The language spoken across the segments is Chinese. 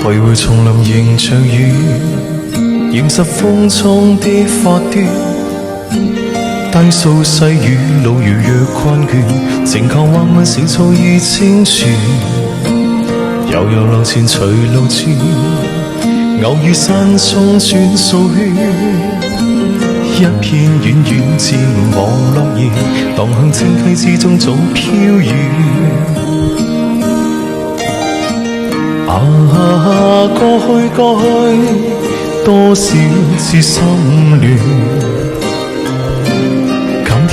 徘徊丛林迎着雨，染湿風中的發端。低訴細雨，路遙若困倦，靜靠彎彎小草已清泉。悠悠流前隨路轉，偶遇山中轉數圈。一片遠遠漸黃落葉，蕩向清溪之中早飄遠。過去過去，多少次心亂。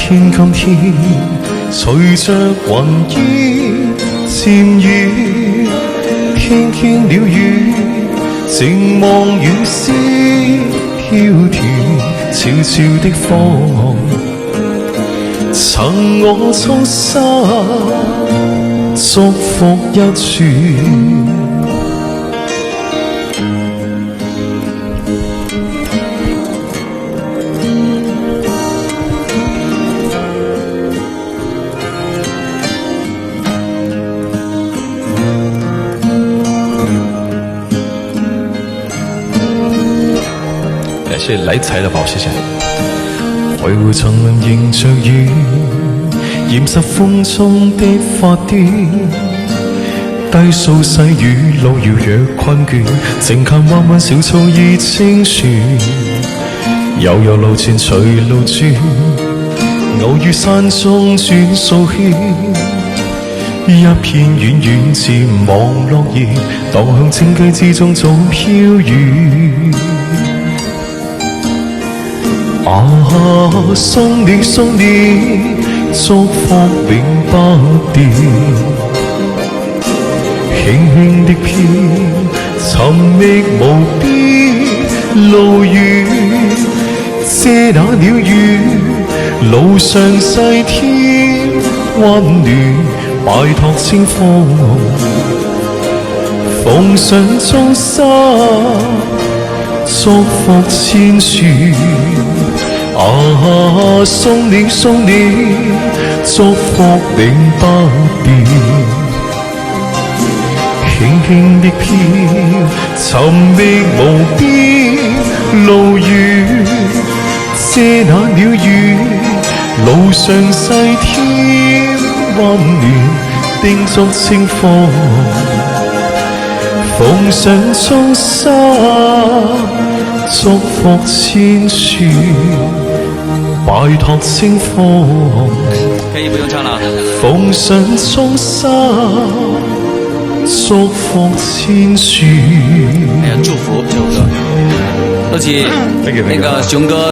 今天，隨着雲煙漸遠，輕輕了雨，靜望遠思飄斷，悄悄的風，贈我衷心祝福一串。是來財的寶，謝謝。徘徊叢林迎着雨，染濕風中的發端。低訴細雨，路遙若困倦，靜看彎彎小草已清泉。悠悠路前隨路轉，偶遇山中轉數圈。一片遠遠漸黃落葉，蕩向清溪之中早飄遠。送你，祝福永不變。輕輕的飄，尋覓無邊路遠，遮打了雨，路上細添溫暖，擺託清風，奉上衷心祝福千串。送你，祝福永不變。輕輕的飄，尋覓無邊路遠，遮打了雨，路上細添溫暖，叮囑清風，奉上衷心祝福千串，擺託清風。可以不用唱了。奉上衷心祝福千串。哎呀，祝福这首歌，陆琪，那个熊哥。